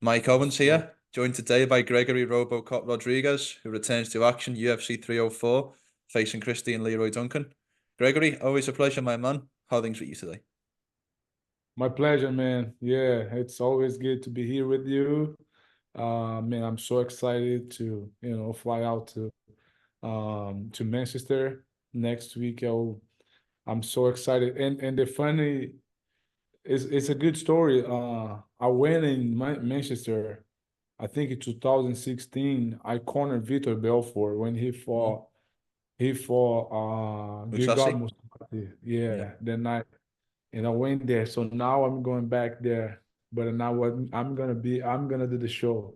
Mike Let's Owens go. here, joined today by Gregory Robocop Rodrigues, who returns to action UFC 304, facing Christian Leroy Duncan. Gregory, always a pleasure, my man. How are things with you today? My pleasure, man. Yeah, it's always good to be here with you. Man, I'm so excited to, fly out to Manchester next week. I'm so excited. And the funny it's a good story. I went in Manchester, I think in 2016. I cornered Vitor Belfort when Mm. he fought Gilbert Musasi? Musasi. Yeah. Yeah, that night. And I went there. So now I'm going back there. But now what I'm gonna do the show.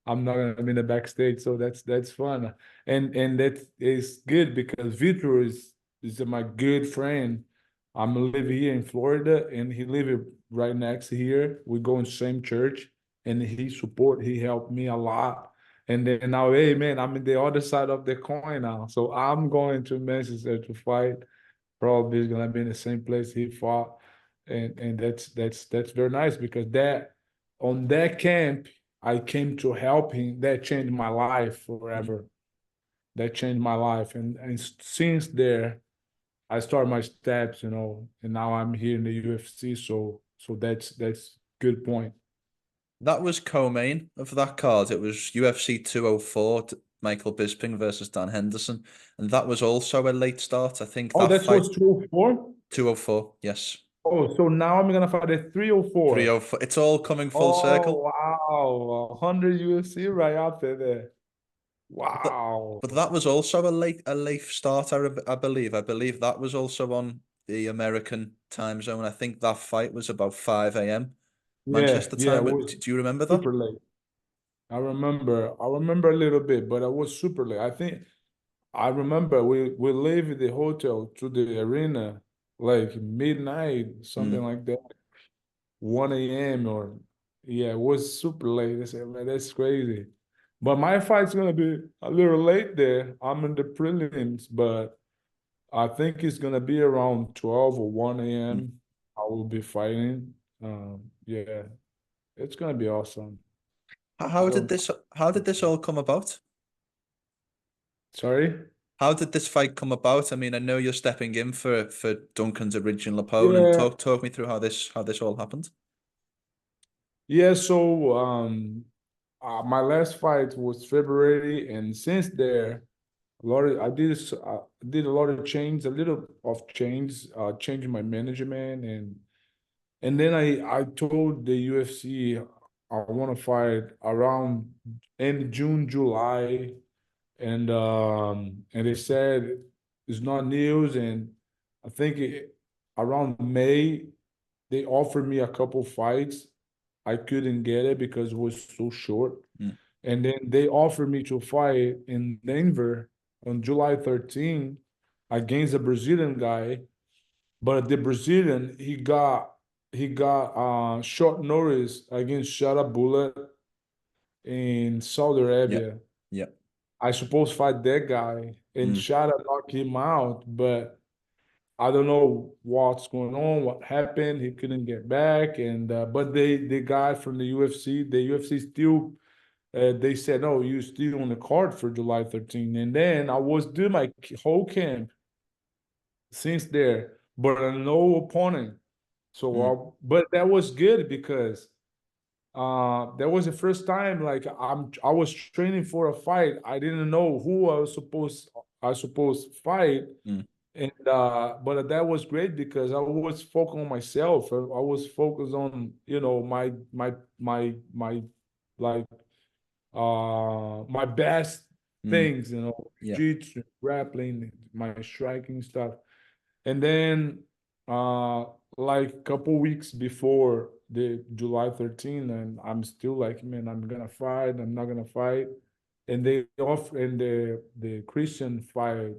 I'm not gonna be in the backstage. So that's fun. And that is good because Vitor is my good friend. I'm live here in Florida and he live right next here. We go in same church and he helped me a lot. And then now, hey man, I'm in the other side of the coin now. So I'm going to Manchester to fight. Probably is gonna be in the same place he fought, and that's very nice because that on that camp I came to help him. That changed my life Mm. forever. That changed my life, and since there I started my steps, and now I'm here in the UFC. So that's good point. That was co-main of that card. It was UFC 204, Michael Bisping versus Dan Henderson. And that was also a late start. I think Oh, that that fight, was 204. 204, yes. Oh, so now I'm gonna fight at 304. 304. It's all coming full Oh circle. wow, 100 UFC right after that. But that, Wow. but that was also a late start, I believe. I believe that was also on the American time zone. I think that fight was about 5 a.m. Yeah, Manchester yeah, it time. was Do you remember that? super late. I remember a little bit, but it was super late. I think I remember we leave the hotel to the arena like midnight, something Mm. like that, 1 a.m. or yeah, it was super late. I said, man, that's crazy. But my fight's gonna be a little late there. I'm in the prelims, but I think it's gonna be around 12 or 1 Mm. a.m. I will be fighting. Yeah, it's gonna be awesome. How I did don't. this all come about? Sorry. How did this fight come about? I mean, I know you're stepping in for Duncan's original opponent. Yeah, Talk me through how this all happened. yeah. So my last fight was February, and since there, I did a lot of change, a little of change, changing my management, and then I told the UFC I want to fight around end June, July, and they said it's not news, and I think around May they offered me a couple fights. I couldn't get it because it was so short. Mm. And then they offered me to fight in Denver on July 13 against a Brazilian guy. But the Brazilian, he got short notice against Shara Bullet in Saudi Yeah. Arabia. Yeah. I suppose fight that guy and Mm. Shara knocked him out, but I don't know what's going on, what happened. He couldn't get back, and but the guy from the UFC still they said, no, you still on the card for July 13. And then I was doing my whole camp since there, but no opponent. So, Mm. but that was good because that was the first time like I was training for a fight. I didn't know who I supposed to fight, Mm. and but that was great because I was focused on myself. I was focused on my like my best Mm. things, Yeah. jiu-jitsu, grappling, my striking stuff. And then uh like a couple weeks before the July 13, and I'm still like, man, I'm gonna fight, I'm not gonna fight. And they off and the Christian fight,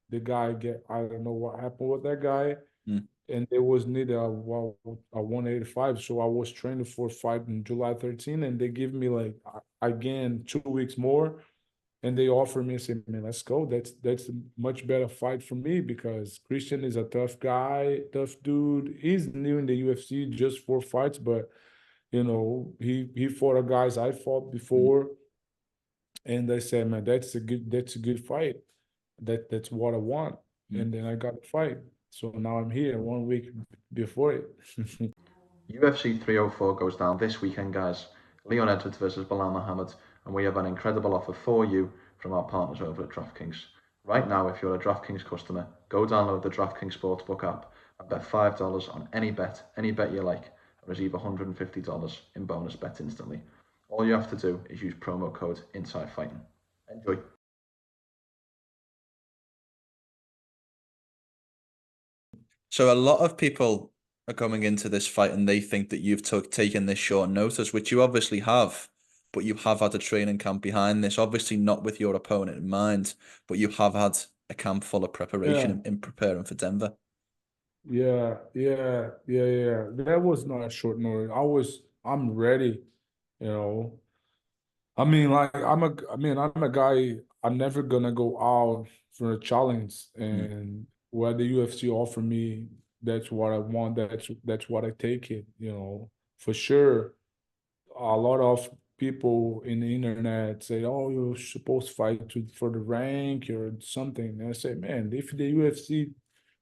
the guy get I don't know what happened with that guy, Mm. and there was need a 185. So I was training for fight in July 13, and they give me like again 2 weeks more, and they offer me, say, man, let's go. That's a much better fight for me because Christian is a tough guy, tough dude. He's new in the UFC, just 4 fights, but You know, he fought a guys I fought before, and I said, man, that's a good fight. That's what I want. Mm. And then I got the fight. So now I'm here 1 week before it. UFC 304 goes down this weekend, guys. Leon Edwards versus Bilal Muhammad, and we have an incredible offer for you from our partners over at DraftKings. Right now, if you're a DraftKings customer, go download the DraftKings Sportsbook app and bet $5 on any bet you like, and receive $150 in bonus bets instantly. All you have to do is use promo code InsideFighting. Enjoy. So a lot of people are coming into this fight and they think that you've taken this short notice, which you obviously have, but you have had a training camp behind this, obviously not with your opponent in mind, but you have had a camp full of preparation Yeah. in preparing for Denver. Yeah. That was not a short notice. I'm ready, you know. I mean, like I'm a guy. I'm never gonna go out for a challenge, Mm. and what the UFC offer me, that's what I want. That's what I take it. You know, for sure. A lot of people in the internet say, "Oh, you're supposed to fight for the rank or something." And I say, "Man, if the UFC,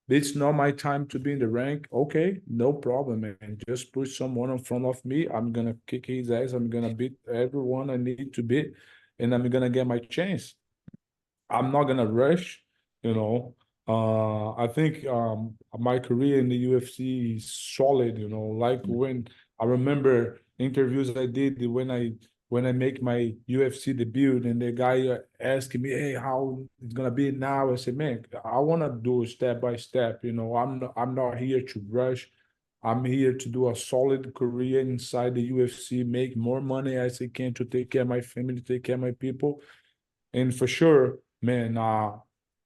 it's not my time to be in the rank. Okay, no problem, man. Just put someone in front of me. I'm gonna kick his ass. I'm gonna beat everyone I need to beat, and I'm gonna get my chance. I'm not gonna rush, you know. I think my career in the UFC is solid, you know. Like Mm. when I remember interviews I did when I make my UFC debut, and the guy asking me, "Hey, how it's gonna be now?" I said, "Man, I want to do step by step. You know, I'm not here to rush. I'm here to do a solid career inside the UFC, make more money as I can to take care of my family, take care of my people." And for sure, man,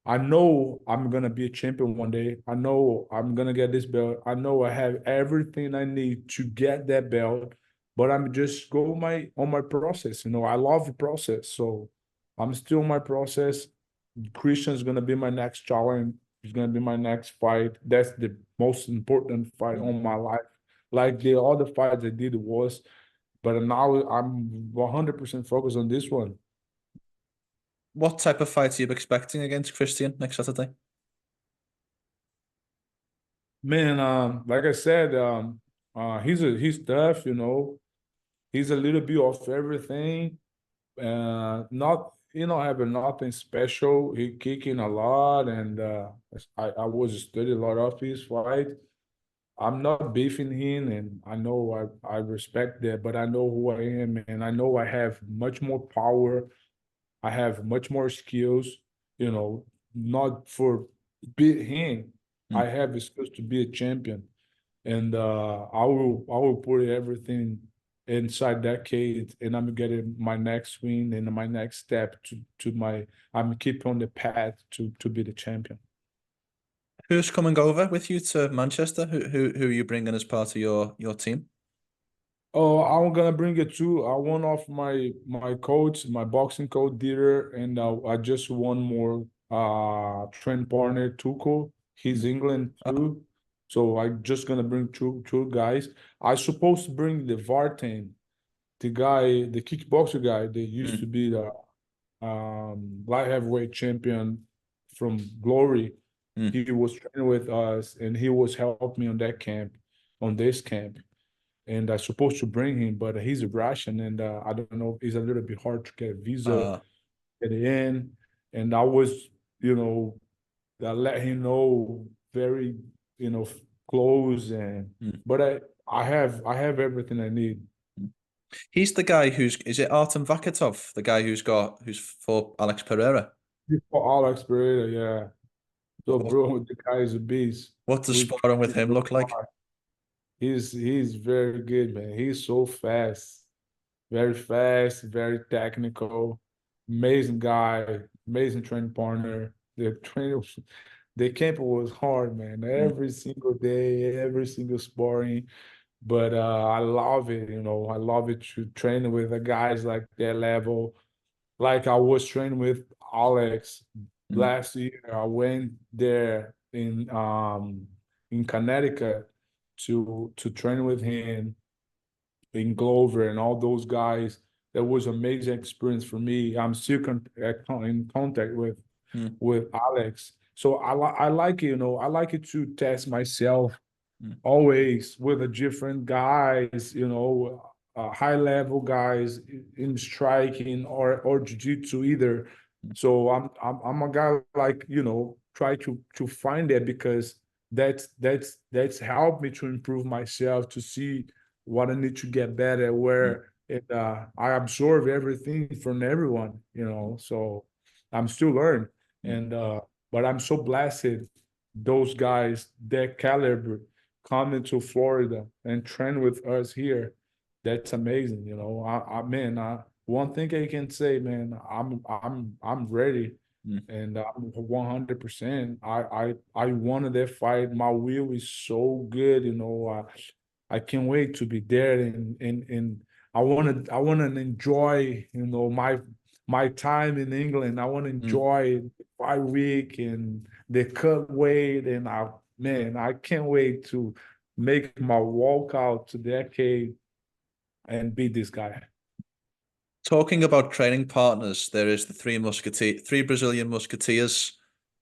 I know I'm gonna be a champion one day. I know I'm gonna get this belt. I know I have everything I need to get that belt, but I'm just go on my process. You know, I love the process, so I'm still in my process. Christian's gonna be my next challenge. He's gonna be my next fight. That's the most important fight Mm. on my life. Like the other fights I did was, but now I'm 100% focused on this one. What type of fight are you expecting against Christian next Saturday? Man, like I said, he's tough, you know. He's a little bit of everything. Not having nothing special. He kicking a lot, and I was studying a lot of his fight. I'm not beefing him, and I know I respect that, but I know who I am, and I know I have much more power. I have much more skills, you know, not for beat him. I Mm. have the skills to be a champion, and I will put everything inside that cage, and I'm getting my next win and my next step to my. I'm keep on the path to be the champion. Who's coming over with you to Manchester? Who are you bringing as part of your team? Oh, I'm gonna bring it too. I won off my coach, my boxing coach Dieter, and I just one more train partner Tuco. He's Mm. England Oh. too. So I just gonna bring two guys. I supposed to bring the Vartan, the guy, the kickboxer guy that used to Mm. be the light heavyweight champion from Glory. Mm. He was training with us, and he was helping me on that camp, on this camp. And I supposed to bring him, but he's a Russian, and I don't know. It's a little bit hard to get a visa Uh, at the end. And I was, you know, I let him know very, you know, close, and mm. but I have everything I need. Mm. He's the guy is it Artim Vakhitov, the guy who's fought Alex Pereira? For Alex Pereira, yeah. So, What, bro, the guy is a beast. what does We sparring with trained him so look like? hard. He's very good, man. He's so fast, very technical, amazing guy, amazing training partner. The trainer, the camp was hard, man. Mm. Every single day, every single sparring. But I love it, you know. I love it to train with the guys like that level. Like I was training with Alex Mm. last year. I went there in Connecticut to train with him, in Glover and all those guys. That was amazing experience for me. I'm still in contact with Alex. So I like it, I like it to test myself always with a different guys, high level guys in striking or jiu-jitsu either. So I'm a guy like, try to find that, because that's helped me to improve myself, to see what I need to get better, where I absorb everything from everyone, so I'm still learning. And but I'm so blessed those guys, that caliber, coming to Florida and train with us here. That's amazing. Man, one thing I can say, man, I'm ready, and I'm 100%. I wanted that fight. My will is so good. I can't wait to be there, and I wanna enjoy, my time in England. I want to enjoy 5 week and the cut weight, and man, I can't wait to make my walkout to the arcade and beat this guy. Talking about training partners, there is the three Brazilian musketeers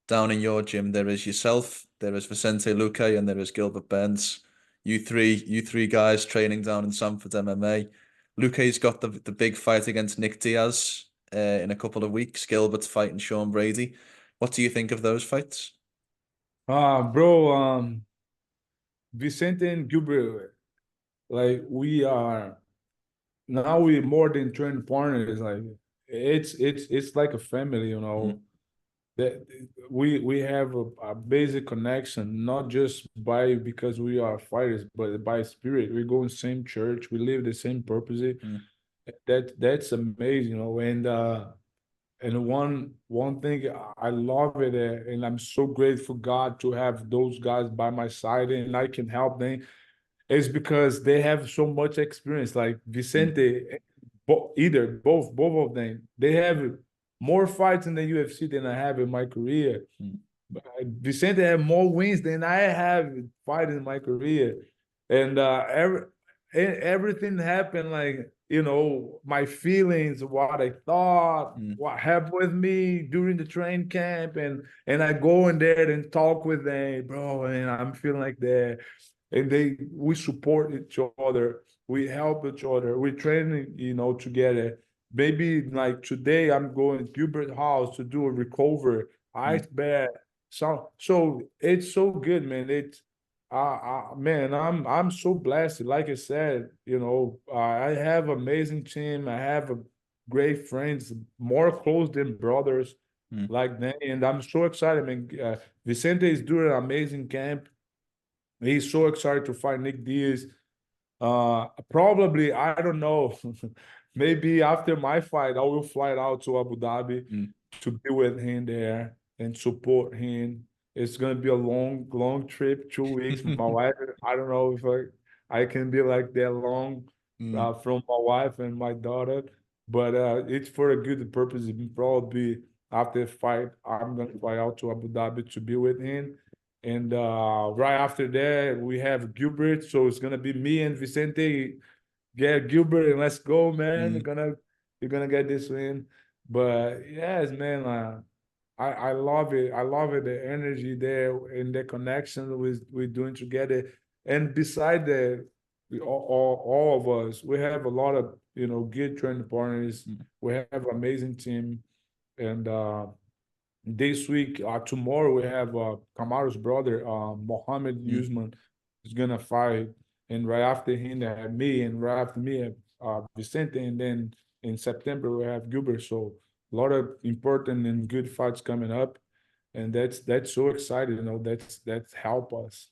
down in your gym. There is yourself, there is Vicente Luque, and there is Gilbert Burns. You three guys training down in Sanford MMA. Luque's got the big fight against Nick Diaz in a couple of weeks. Gilbert's fighting Sean Brady. What do you think of those fights? Bro, Vicente and Gilbert, like, we are now, we more than training partners. Like, it's like a family, that we have a basic connection, not just by because we are fighters, but by spirit. We go in the same church, we live the same purpose. That's amazing, and one thing I love it, and I'm so grateful God to have those guys by my side, and I can help them, is because they have so much experience. Like Vicente, both of them, they have more fights in the UFC than I have in my career. Vicente had more wins than I have fight in my career, and everything happened, like, my feelings, what I thought, what happened with me during the train camp, and I go in there and talk with them, bro, and I'm feeling like that, and we support each other, we help each other, we train, together. Maybe like today, I'm going to Gilbert house to do a recover ice bath. So it's so good, man. Man, I'm so blessed. Like I said, I have amazing team. I have great friends, more close than brothers, like that. And I'm so excited, man. Vicente is doing an amazing camp. He's so excited to fight Nick Diaz. Probably, I don't know. Maybe after my fight, I will fly out to Abu Dhabi to be with him there and support him. It's gonna be a long trip, 2 weeks. My wife, I don't know if I can be like that long from my wife and my daughter, but it's for a good purpose. Probably after the fight, I'm gonna fly out to Abu Dhabi to be with him. And right after that, we have Gilbert. So it's gonna be me and Vicente. Get Gilbert and let's go, man. You're gonna get this win. But yes, man, I love it. I love it. The energy there and the connection we're doing together. And beside that, all of us, we have a lot of good training partners. We have amazing team, and this week, tomorrow, we have Kamaru's brother, Mohammed Usman, is gonna fight, and right after him, they have me, and right after me, Vicente, and then in September we have Gilbert. So a lot of important and good fights coming up, and that's so exciting. That's help us.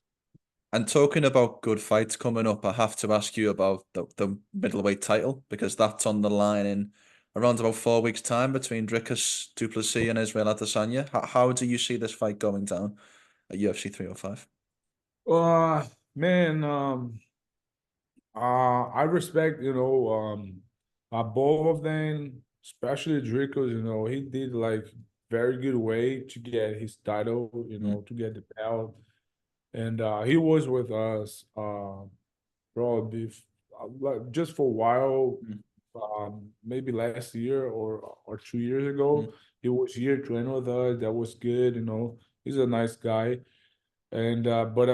And talking about good fights coming up, I have to ask you about the middleweight title, because that's on the line in around about 4 weeks' time between Dricus Du Plessis and Israel Adesanya. How do you see this fight going down at UFC 305? Man, I respect, both of them, especially Dricus. He did like very good way to get his title, to get the belt, and he was with us probably like just for a while, Mm. maybe last year or 2 years ago. He was here training with us. That was good, you know. He's a nice guy. And but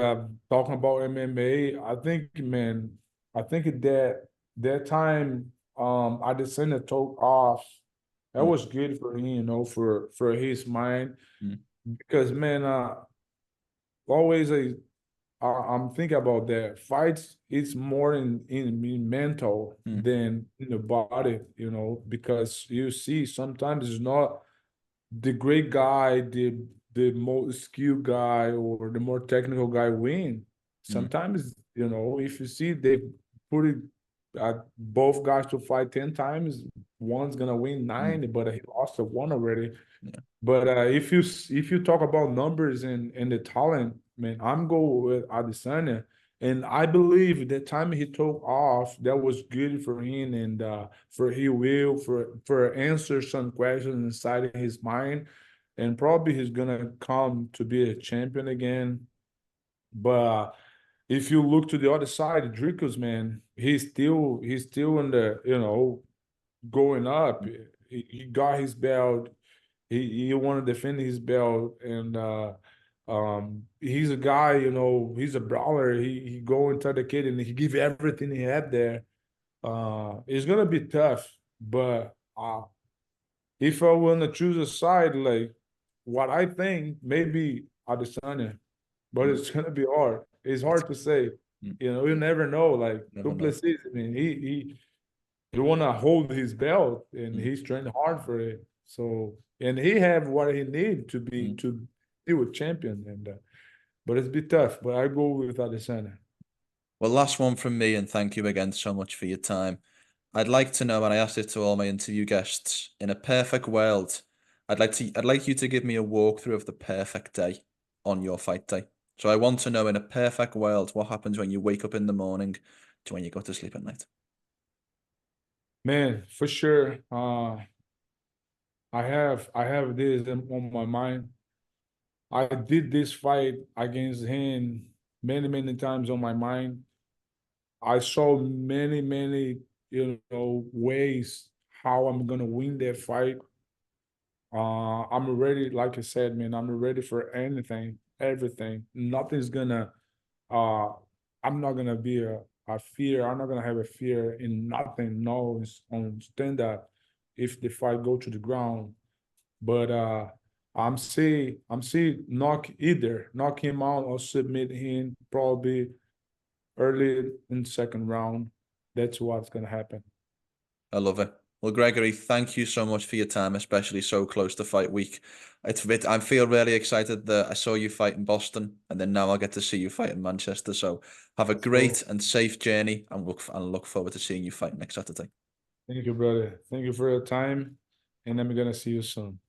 talking about MMA, I think, man, I think that time Adesanya took off. That Mm. was good for him, you know, for his mind. Mm. Because man, always I'm thinking about that. Fights, it's more in mental Mm. than in the body, you know, because you see sometimes it's not the great guy, the most skilled guy or the more technical guy win. Mm. Sometimes, you know, if you see they put it both guys to fight 10 times, one's gonna win Mm. 9, but he lost one already. Yeah. But if you talk about numbers and the talent, man, I'm going with Adesanya, and I believe the time he took off, that was good for him and for he will for answer some questions inside his mind, and probably he's gonna come to be a champion again. But if you look to the other side, Dricus, man, he's still in the going up. Mm. He got his belt. He want to defend his belt, and he's a guy, you know, he's a brawler. He go into the kid and he give everything he had there. It's gonna be tough, but if I want to choose a side, like what I think, maybe Adesanya, but Mm. it's gonna be hard. It's It's, hard to say. mm. You know, you never know. Like Du Never know. Plessis, I mean, he wanna hold his belt and Mm. he's training hard for it. So and he have what he need Mm. to be a champion and but it's be tough. But I go with Adesanya. Well, last one from me, and thank you again so much for your time. I'd like to know, and I asked it to all my interview guests, in a perfect world, I'd like you to give me a walkthrough of the perfect day on your fight day. So I want to know, in a perfect world, what happens when you wake up in the morning to when you go to sleep at night. Man, for sure. I have this on my mind. I did this fight against him many times on my mind. I saw many ways how I'm gonna win that fight. I'm ready, like I said, man, I'm ready for anything, everything. Nothing's gonna uh I'm not gonna be a fear. I'm not gonna have a fear in nothing. No, it's on stand up if the fight go to the ground. But I'm see knock him out or submit him probably early in the second round. That's what's gonna happen. I love it. Well, Gregory, thank you so much for your time, especially so close to fight week. I feel really excited that I saw you fight in Boston, and then now I'll get to see you fight in Manchester. So have a Let's go. great and safe journey, and look forward to seeing you fight next Saturday. Thank you, brother. Thank you for your time, and I'm gonna see you soon.